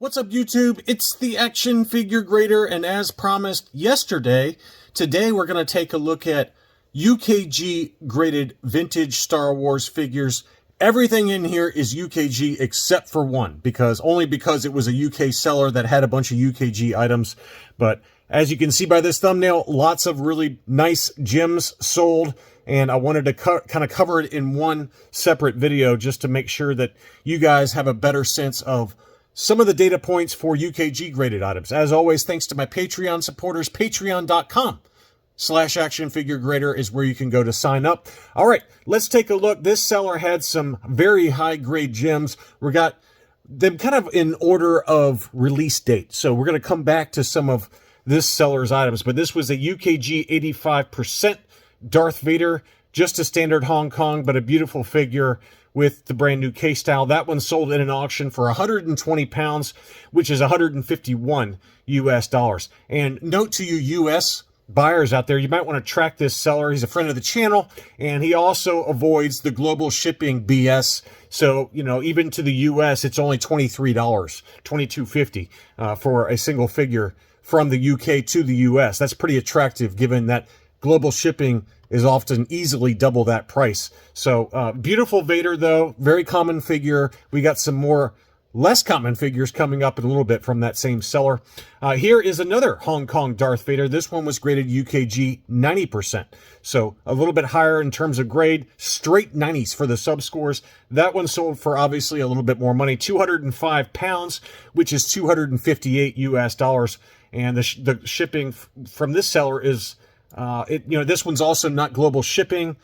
What's up, YouTube? It's the Action Figure Grader, and as promised yesterday, today we're going to take a look at UKG graded vintage Star Wars figures. Everything in here is UKG except for one, because it was a UK seller that had a bunch of UKG items. But as you can see by this thumbnail, lots of really nice gems sold, and I wanted to kind of cover it in one separate video just to make sure that you guys have a better sense of some of the data points for UKG graded items. As always, thanks to my Patreon supporters. Patreon.com/actionfiguregrader is where you can go to sign up. All right, let's take a look. This seller had some very high grade gems. We got them kind of in order of release date. So we're going to come back to some of this seller's items, but this was a UKG 85% Darth Vader, just a standard Hong Kong, but a beautiful figure with the brand new case style. That one sold in an auction for 120 pounds, which is 151 US dollars. And note to you US buyers out there, you might want to track this seller. He's a friend of the channel, and he also avoids the global shipping BS. So, you know, even to the US, it's only $23, $22.50 for a single figure from the UK to the US. That's pretty attractive given that global shipping is often easily double that price. So beautiful Vader, though, very common figure. We got some more less common figures coming up in a little bit from that same seller. Here is another Hong Kong Darth Vader. This one was graded UKG 90%. So a little bit higher in terms of grade, straight 90s for the subscores. That one sold for obviously a little bit more money, 205 pounds, which is 258 US dollars. And the shipping from this seller is this one's also not global shipping.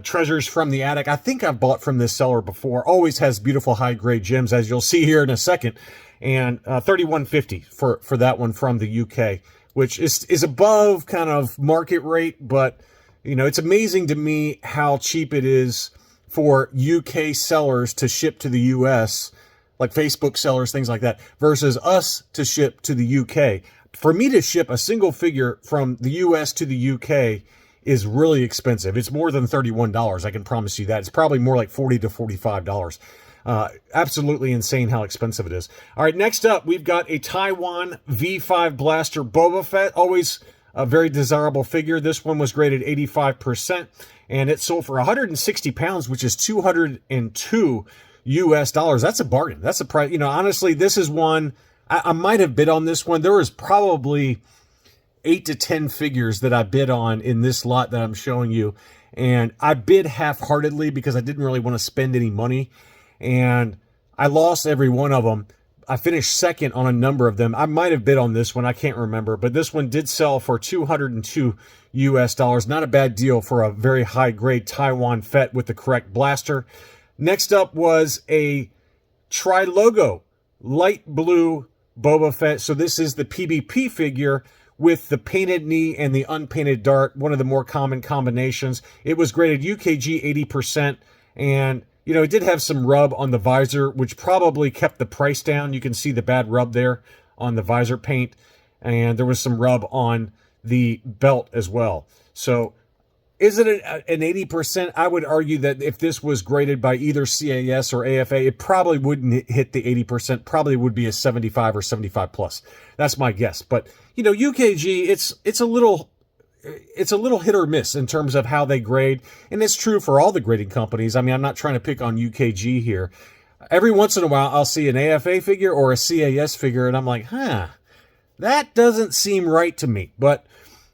Treasures from the Attic. I think I've bought from this seller before. Always has beautiful high-grade gems, as you'll see here in a second. And $31.50 for that one from the UK, which is above kind of market rate. But, you know, it's amazing to me how cheap it is for UK sellers to ship to the US, like Facebook sellers, things like that, versus us to ship to the UK. For me to ship a single figure from the US to the UK is really expensive. It's more than $31. I can promise you that. It's probably more like $40 to $45. Absolutely insane how expensive it is. All right, next up, we've got a Taiwan V5 blaster Boba Fett. Always a very desirable figure. This one was graded 85%, and it sold for 160 pounds, which is 202 US dollars. That's a bargain. That's a price. You know, honestly, this is one I might have bid on this one. There was probably 8 to 10 figures that I bid on in this lot that I'm showing you. And I bid half-heartedly because I didn't really want to spend any money. And I lost every one of them. I finished second on a number of them. I might have bid on this one. I can't remember. But this one did sell for 202 US dollars. Not a bad deal for a very high-grade Taiwan Fett with the correct blaster. Next up was a tri-logo light blue Boba Fett. So this is the PBP figure with the painted knee and the unpainted dart, one of the more common combinations. It was graded UKG 80%, and, you know, it did have some rub on the visor, which probably kept the price down. You can see the bad rub there on the visor paint, and there was some rub on the belt as well. So is it an 80%? I would argue that if this was graded by either CAS or AFA, it probably wouldn't hit the 80%. Probably would be a 75 or 75 plus. That's my guess. But, you know, UKG, it's a little hit or miss in terms of how they grade. And it's true for all the grading companies. I mean, I'm not trying to pick on UKG here. Every once in a while, I'll see an AFA figure or a CAS figure, and I'm like, that doesn't seem right to me. But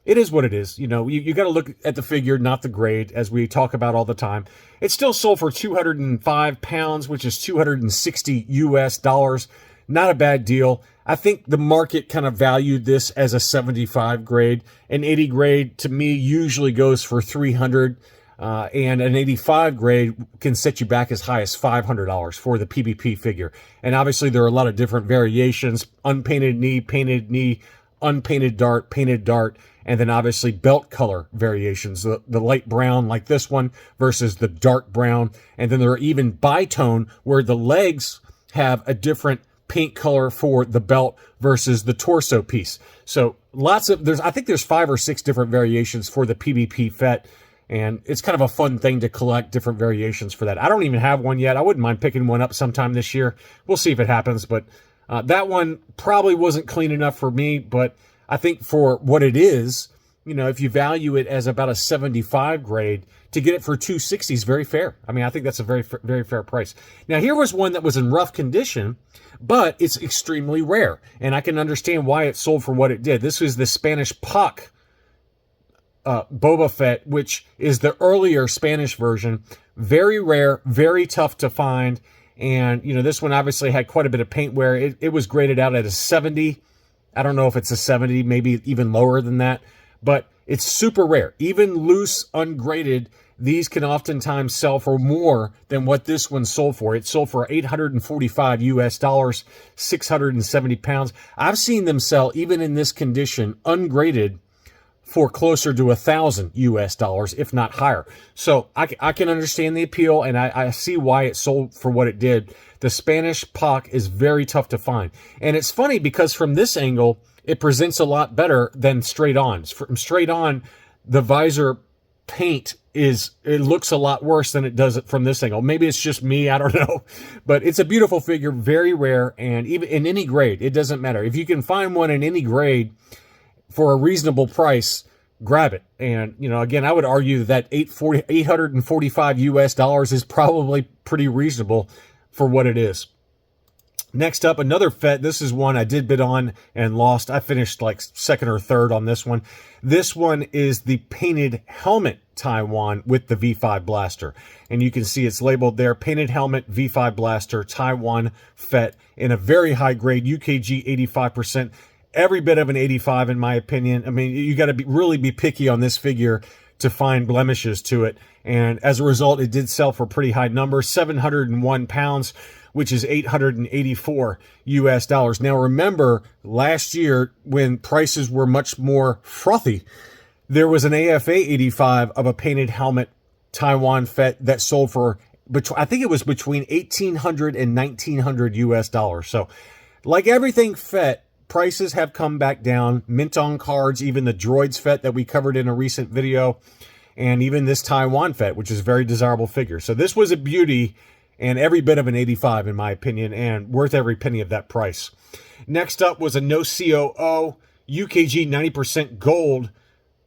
it is what it is. You know, you got to look at the figure, not the grade, as we talk about all the time. It still sold for 205 pounds, which is 260 US dollars. Not a bad deal. I think the market kind of valued this as a 75 grade. An 80 grade, to me, usually goes for 300. And an 85 grade can set you back as high as $500 for the PBP figure. And obviously, there are a lot of different variations. Unpainted knee, painted knee, unpainted dart, painted dart, and then obviously belt color variations, the light brown like this one versus the dark brown. And then there are even bitone where the legs have a different paint color for the belt versus the torso piece. So I think there's 5 or 6 different variations for the PBP Fett. And it's kind of a fun thing to collect different variations for that. I don't even have one yet. I wouldn't mind picking one up sometime this year. We'll see if it happens, but That one probably wasn't clean enough for me, but I think for what it is, you know, if you value it as about a 75 grade, to get it for $260 is very fair. I mean, I think that's a very fair price. Now, here was one that was in rough condition, but it's extremely rare, and I can understand why it sold for what it did. This was the Spanish Puck Boba Fett, which is the earlier Spanish version. Very rare, very tough to find, and, you know, this one obviously had quite a bit of paint wear. It was graded out at a 70. I don't know if it's a 70, maybe even lower than that, but it's super rare. Even loose, ungraded, these can oftentimes sell for more than what this one sold for. It sold for $845 US, 670 pounds. I've seen them sell, even in this condition, ungraded, for closer to $1,000 US, if not higher. So I can understand the appeal, and I see why it sold for what it did. The Spanish Puck is very tough to find. And it's funny because from this angle, it presents a lot better than straight on. From straight on, the visor paint it looks a lot worse than it does from this angle. Maybe it's just me, I don't know. But it's a beautiful figure, very rare, and even in any grade, it doesn't matter. If you can find one in any grade for a reasonable price, grab it. And, you know, again, I would argue that $845 US is probably pretty reasonable for what it is. Next up, another Fett. This is one I did bid on and lost. I finished like second or third on this one. This one is the painted helmet Taiwan with the V5 blaster. And you can see it's labeled there, painted helmet, V5 blaster, Taiwan Fett, in a very high grade, UKG 85%. Every bit of an 85 in my opinion. I mean, you got to really be picky on this figure to find blemishes to it. And as a result, it did sell for pretty high numbers, 701 pounds, which is $884 US. Now, remember, last year when prices were much more frothy, there was an AFA 85 of a painted helmet Taiwan Fett that sold for, I think it was between $1,800 and $1,900 US. So, like everything Fett, prices have come back down. Mint on cards, even the Droids Fett that we covered in a recent video, and even this Taiwan Fett, which is a very desirable figure. So this was a beauty, and every bit of an 85 in my opinion, and worth every penny of that price. Next up was a no COO UKG 90% gold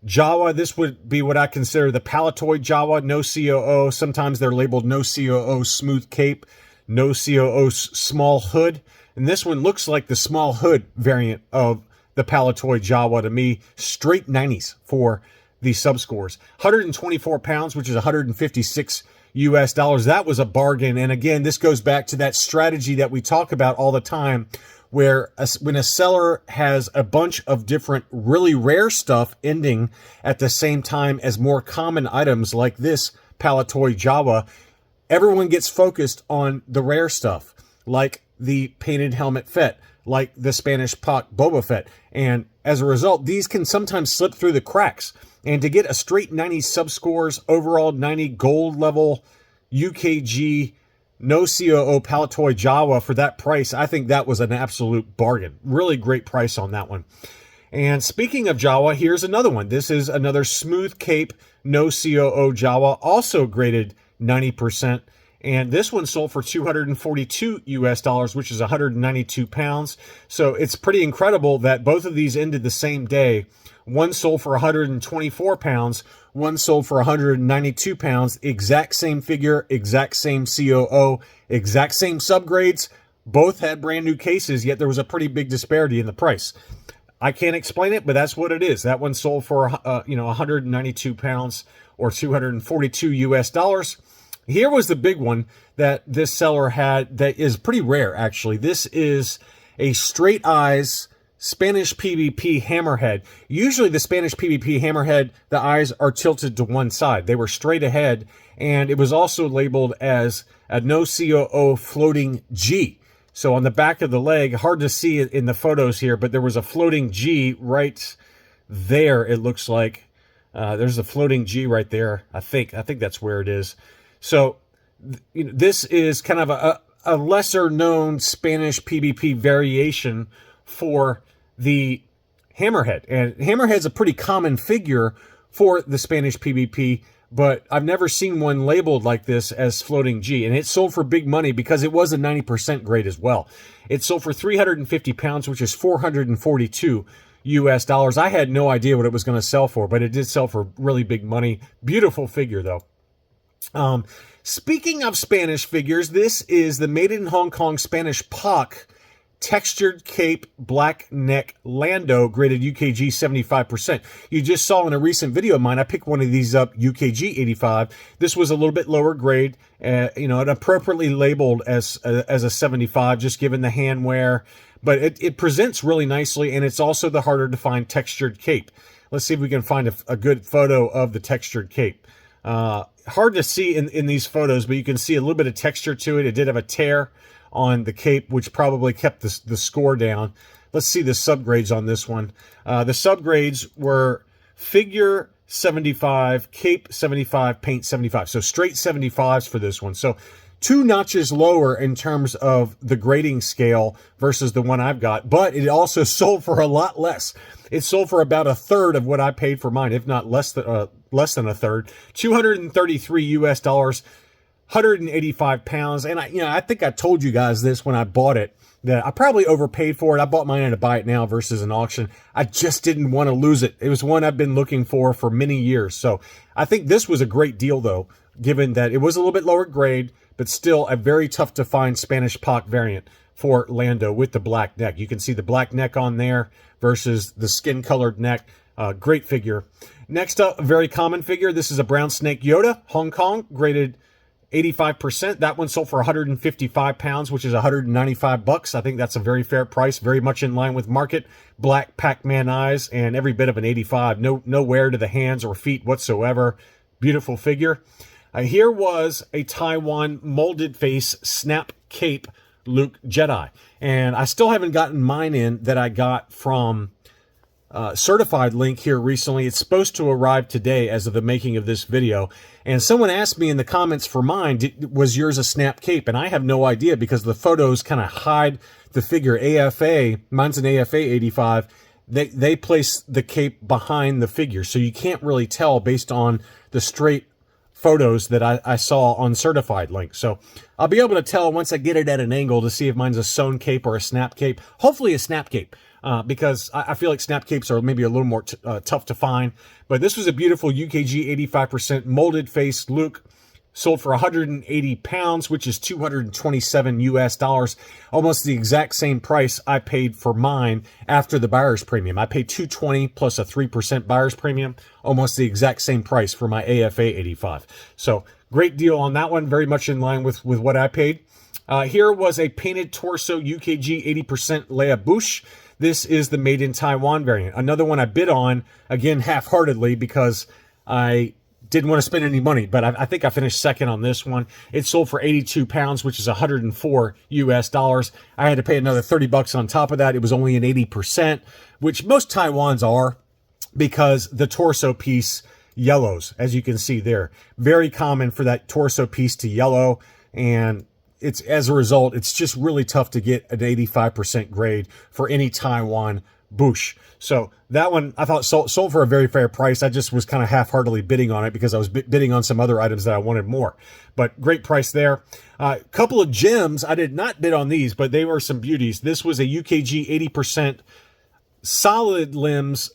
Jawa. This would be what I consider the Palatoid Jawa, no COO. Sometimes they're labeled no COO smooth cape, no COO small hood. And this one looks like the small hood variant of the Palatoid Jawa to me. Straight 90s for the subscores. 124 pounds, which is 156 US dollars. That was a bargain. And again, this goes back to that strategy that we talk about all the time, where when a seller has a bunch of different really rare stuff ending at the same time as more common items like this Palatoid Jawa, everyone gets focused on the rare stuff, like the painted helmet Fett, like the Spanish Puck Boba Fett. And as a result, these can sometimes slip through the cracks. And to get a straight 90 subscores, overall 90 gold level UKG no COO Palatoid Jawa for that price, I think that was an absolute bargain. Really great price on that one. And speaking of Jawa, here's another one. This is another smooth cape no COO Jawa, also graded 90%. And this one sold for $242 US, which is 192 pounds. So it's pretty incredible that both of these ended the same day. One sold for 124 pounds, one sold for 192 pounds, exact same figure, exact same COO, exact same subgrades. Both had brand new cases, yet there was a pretty big disparity in the price. I can't explain it, but that's what it is. That one sold for 192 pounds or 242 US dollars. Here was the big one that this seller had that is pretty rare, actually. This is a straight eyes Spanish PvP Hammerhead. Usually the Spanish PvP Hammerhead, the eyes are tilted to one side. They were straight ahead, and it was also labeled as a no COO floating G. So on the back of the leg, hard to see it in the photos here, but there was a floating G right there, it looks like. There's a floating G right there, I think that's where it is. So this is kind of a lesser-known Spanish PvP variation for the Hammerhead. And Hammerhead's a pretty common figure for the Spanish PvP, but I've never seen one labeled like this as floating G, and it sold for big money because it was a 90% grade as well. It sold for 350 pounds, which is 442 US dollars. I had no idea what it was going to sell for, but it did sell for really big money. Beautiful figure, though. Speaking of Spanish figures, this is the Made in Hong Kong Spanish POC textured cape black neck Lando, graded UKG 75%. You just saw in a recent video of mine, I picked one of these up, UKG 85. This was a little bit lower grade, it appropriately labeled as a 75, just given the hand wear, but it presents really nicely, and it's also the harder to find textured cape. Let's see if we can find a good photo of the textured cape. Hard to see in these photos, but you can see a little bit of texture to it. It did have a tear on the cape, which probably kept the score down. Let's see the subgrades on this one. The subgrades were figure 75, cape 75, paint 75. So straight 75s for this one. So 2 notches lower in terms of the grading scale versus the one I've got, but it also sold for a lot less. It sold for about a third of what I paid for mine, if not less than a third. 233 US dollars. 185 pounds. And I think I told you guys this when I bought it, that I probably overpaid for it. I bought mine to buy it now versus an auction. I just didn't want to lose it. It was one I've been looking for many years. So I think this was a great deal, though, given that it was a little bit lower grade, but still a very tough to find Spanish POC variant for Lando with the black neck. You can see the black neck on there versus the skin colored neck. Great figure. Next up, a very common figure. This is a brown snake Yoda, Hong Kong, graded 85%. That one sold for 155 pounds, which is 195 bucks. I think that's a very fair price, very much in line with market. Black Pac-Man eyes and every bit of an 85. No wear to the hands or feet whatsoever. Beautiful figure. Here was a Taiwan molded face snap cape Luke Jedi. And I still haven't gotten mine in that I got from certified link here recently. It's supposed to arrive today as of the making of this video. And someone asked me in the comments for mine, was yours a snap cape? And I have no idea because the photos kind of hide the figure. AFA, mine's an AFA 85. They place the cape behind the figure. So you can't really tell based on the straight photos that I saw on certified link. So I'll be able to tell once I get it at an angle to see if mine's a sewn cape or a snap cape. Hopefully a snap cape. Because I feel like snap capes are maybe a little more tough to find. But this was a beautiful UKG 85% molded face Luke. Sold for 180 pounds, which is 227 US dollars. Almost the exact same price I paid for mine after the buyer's premium. I paid $220 plus a 3% buyer's premium. Almost the exact same price for my AFA 85. So great deal on that one. Very much in line with what I paid. Here was a painted torso UKG 80% Leia Bush. This is the Made in Taiwan variant. Another one I bid on, again, half-heartedly because I didn't want to spend any money, but I think I finished second on this one. It sold for 82 pounds, which is 104 US dollars. I had to pay another 30 bucks on top of that. It was only an 80%, which most Taiwans are because the torso piece yellows, as you can see there. Very common for that torso piece to yellow, and it's as a result, it's just really tough to get an 85% grade for any Taiwan Bush. So that one I thought sold for a very fair price. I just was kind of half-heartedly bidding on it because I was bidding on some other items that I wanted more. But great price there. Couple of gems. I did not bid on these, but they were some beauties. This was a UKG 80% solid limbs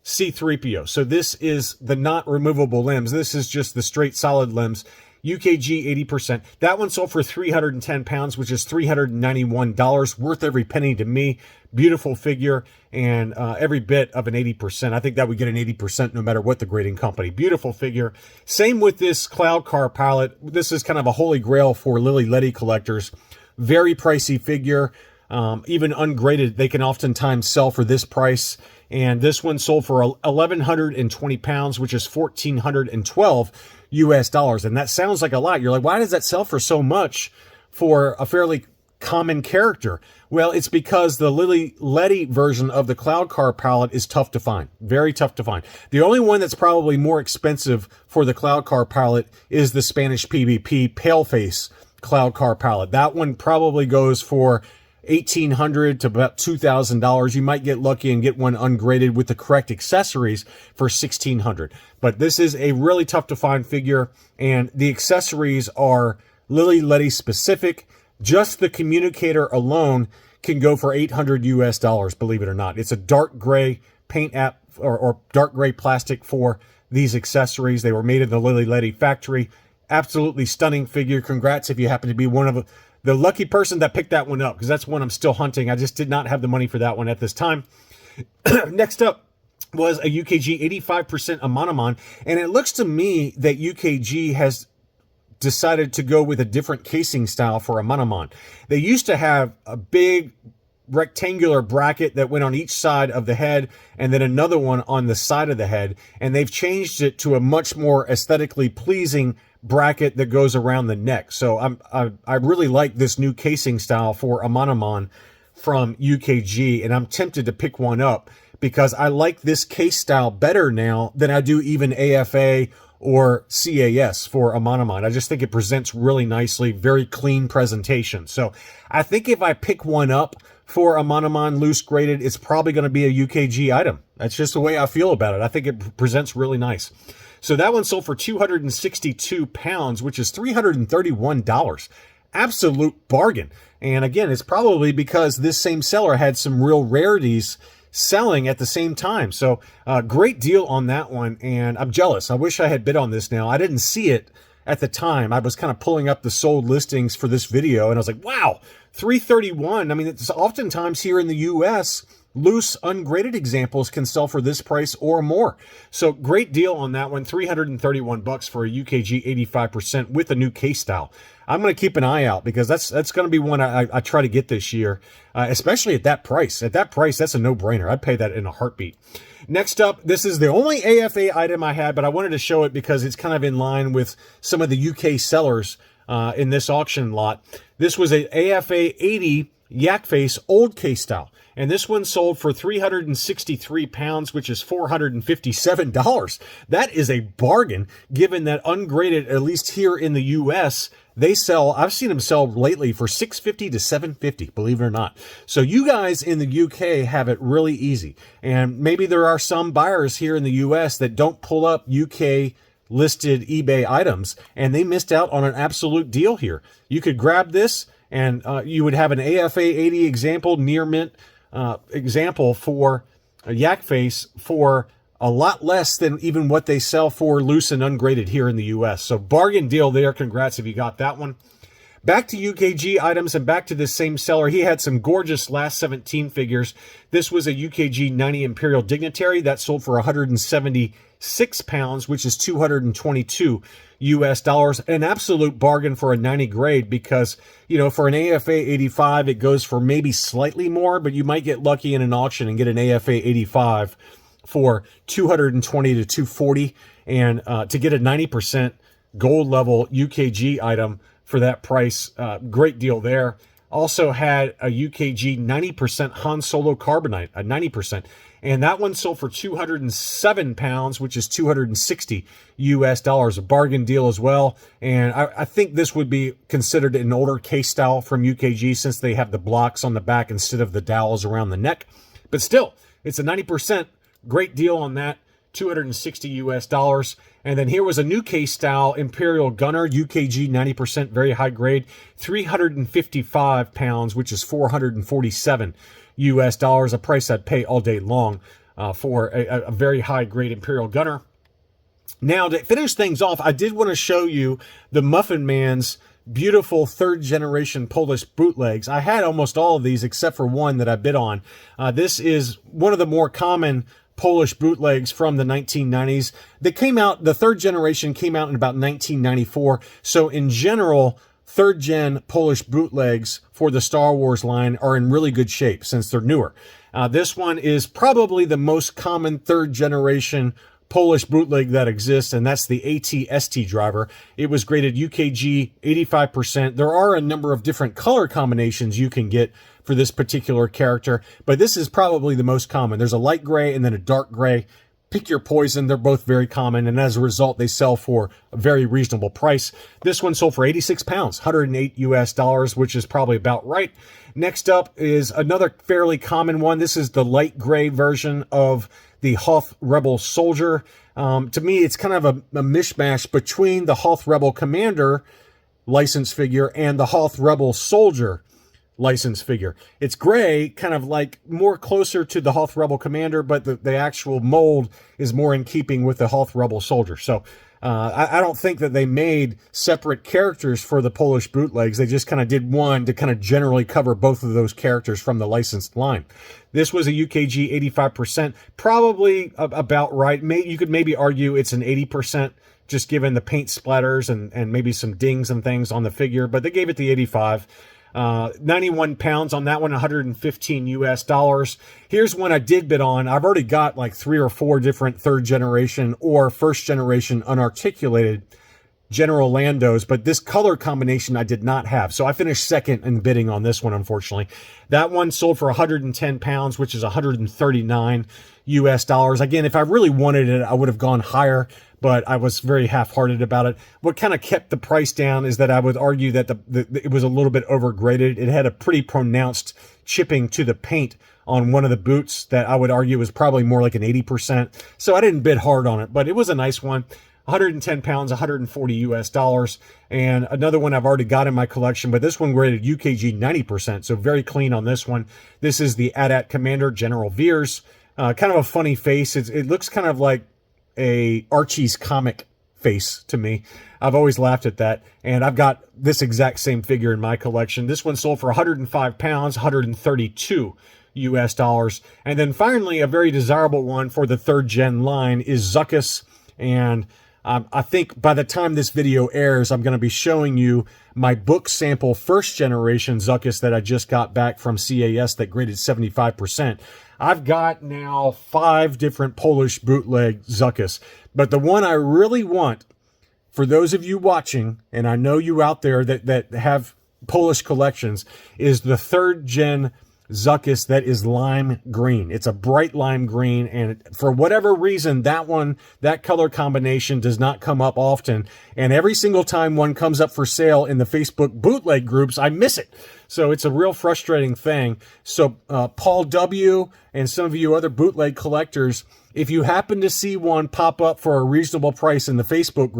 C-3PO. So this is the not removable limbs. This is just the straight solid limbs. UKG 80%. That one sold for 310 pounds, which is $391. Worth every penny to me. Beautiful figure and every bit of an 80%. I think that would get an 80% no matter what the grading company. Beautiful figure. Same with this Cloud Car pilot. This is kind of a holy grail for Lily Letty collectors. Very pricey figure. Even ungraded, they can oftentimes sell for this price. And this one sold for 1,120 pounds, which is 1,412 US dollars. And that sounds like a lot. You're like, why does that sell for so much for a fairly common character? Well, it's because the Lily Letty version of the Cloud Car palette is tough to find. Very tough to find. The only one that's probably more expensive for the Cloud Car palette is the Spanish PvP Paleface Cloud Car palette. That one probably goes for $1,800 to about $2,000. You might get lucky and get one ungraded with the correct accessories for $1,600. But this is a really tough to find figure, and the accessories are Lily Letty specific. Just the communicator alone can go for $800 US, believe it or not. It's a dark gray paint app or dark gray plastic for these accessories. They were made in the Lily Letty factory. Absolutely stunning figure. Congrats if you happen to be one of the lucky person that picked that one up, because that's one I'm still hunting. I just did not have the money for that one at this time. Next up was a UKG 85% Amanaman, and it looks to me that UKG has decided to go with a different casing style for Amanaman. They used to have a big rectangular bracket that went on each side of the head and then another one on the side of the head, and they've changed it to a much more aesthetically pleasing bracket that goes around the neck. So I really like this new casing style for Amanaman from UKG, and I'm tempted to pick one up because I like this case style better now than I do even AFA or CAS for Amanaman. I just think it presents really nicely, very clean presentation. So I think if I pick one up for Amanaman loose graded, it's probably going to be a UKG item. That's just the way I feel about it. I think it presents really nice. So that one sold for 262 pounds, which is $331. Absolute bargain. And again, it's probably because this same seller had some real rarities selling at the same time. So great deal on that one, and I'm jealous. I wish I had bid on this now. I didn't see it at the time. I was kind of pulling up the sold listings for this video, and I was like, wow, $331. I mean, it's oftentimes here in the US, loose ungraded examples can sell for this price or more. So great deal on that one. $331 for a UKG 85% with a new case style. I'm going to keep an eye out because that's going to be one I try to get this year, especially at that price. At that price, that's a no-brainer. I'd pay that in a heartbeat. Next up, this is the only AFA item I had, but I wanted to show it because it's kind of in line with some of the UK sellers in this auction lot. This was a AFA 80 yak face old case style. And this one sold for 363 pounds, which is $457. That is a bargain, given that ungraded, at least here in the US, they sell, I've seen them sell lately for $650 to $750, believe it or not. So you guys in the UK have it really easy. And maybe there are some buyers here in the US that don't pull up UK listed eBay items, and they missed out on an absolute deal here. You could grab this, and you would have an AFA 80 example, near mint example for a yak face for a lot less than even what they sell for loose and ungraded here in the US. So bargain deal there. Congrats if you got that one. Back to UKG items and back to this same seller. He had some gorgeous last 17 figures. This was a UKG 90 Imperial Dignitary that sold for 176 pounds, which is $222 US. An absolute bargain for a 90 grade because, you know, for an AFA 85, it goes for maybe slightly more, but you might get lucky in an auction and get an AFA 85 for $220 to $240. And to get a 90% gold level UKG item for that price, great deal there. Also had a UKG 90% Han Solo Carbonite, a 90%. And that one sold for 207 pounds, which is $260 US, a bargain deal as well. And I think this would be considered an older case style from UKG since they have the blocks on the back instead of the dowels around the neck. But still, it's a 90%. Great deal on that. $260 US. And then here was a new case style Imperial Gunner, UKG 90%, very high grade, 355 pounds, which is $447 US, a price I'd pay all day long for a very high grade Imperial Gunner. Now, to finish things off, I did want to show you the Muffin Man's beautiful third generation Polish bootlegs. I had almost all of these except for one that I bid on. This is one of the more common Polish bootlegs from the 1990s. They came out, the third generation came out in about 1994. So in general, third gen Polish bootlegs for the Star Wars line are in really good shape since they're newer. This one is probably the most common third generation Polish bootleg that exists, and that's the AT-ST driver. It was graded UKG 85%. There are a number of different color combinations you can get for this particular character, but this is probably the most common. There's a light gray and then a dark gray. Pick your poison. They're both very common, and as a result, they sell for a very reasonable price. This one sold for 86 pounds, $108 US, which is probably about right. Next up is another fairly common one. This is the light gray version of the Hoth Rebel Soldier. To me, it's kind of a mishmash between the Hoth Rebel Commander license figure and the Hoth Rebel Soldier license figure. It's gray, kind of like more closer to the Hoth Rebel Commander, but the actual mold is more in keeping with the Hoth Rebel Soldier. So I don't think that they made separate characters for the Polish bootlegs. They just kind of did one to kind of generally cover both of those characters from the licensed line. This was a UKG 85%, probably about right. You could maybe argue it's an 80%, just given the paint splatters and maybe some dings and things on the figure, but they gave it the 85. 91 pounds on that one, 115 US dollars. Here's one I did bid on. I've already got like 3 or 4 different third generation or first generation unarticulated General Landos, but this color combination I did not have. So I finished second in bidding on this one, unfortunately. That one sold for 110 pounds, which is 139 US dollars. Again, if I really wanted it, I would have gone higher, but I was very half-hearted about it. What kind of kept the price down is that I would argue that it was a little bit overgraded. It had a pretty pronounced chipping to the paint on one of the boots that I would argue was probably more like an 80%. So I didn't bid hard on it, but it was a nice one. 110 pounds, 140 US dollars. And another one I've already got in my collection, but this one graded UKG 90%, so very clean on this one. This is the AT-AT Commander General Veers. Kind of a funny face. It looks kind of like a Archie's comic face to me. I've always laughed at that. And I've got this exact same figure in my collection. This one sold for 105 pounds, 132 US dollars. And then finally, a very desirable one for the third gen line is Zuckuss. And I think by the time this video airs, I'm going to be showing you my book sample first generation Zuckuss that I just got back from CAS that graded 75%. I've got now 5 different Polish bootleg Zuckuss, but the one I really want for those of you watching, and I know you out there that have Polish collections, is the third gen Zuckuss that is lime green. It's a bright lime green, and for whatever reason, that color combination does not come up often. And every single time one comes up for sale in the Facebook bootleg groups, I miss it. So it's a real frustrating thing. So Paul W. and some of you other bootleg collectors, if you happen to see one pop up for a reasonable price in the Facebook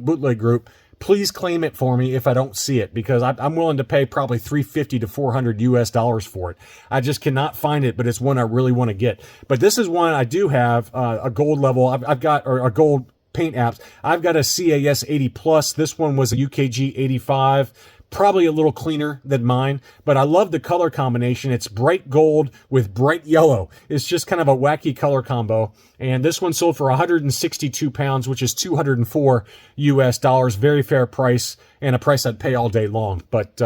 bootleg group, please claim it for me if I don't see it, because I'm willing to pay probably $350 to $400 US dollars for it. I just cannot find it, but it's one I really want to get. But this is one I do have a gold level. I've got a gold paint apps. I've got a CAS 80 plus. This one was a UKG 85. Probably a little cleaner than mine, but I love the color combination. It's bright gold with bright yellow. It's just kind of a wacky color combo. And this one sold for 162 pounds, which is 204 US dollars. Very fair price, and a price I'd pay all day long. But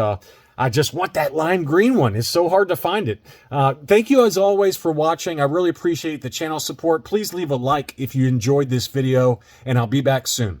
I just want that lime green one. It's so hard to find it. Thank you as always for watching. I really appreciate the channel support. Please leave a like if you enjoyed this video, and I'll be back soon.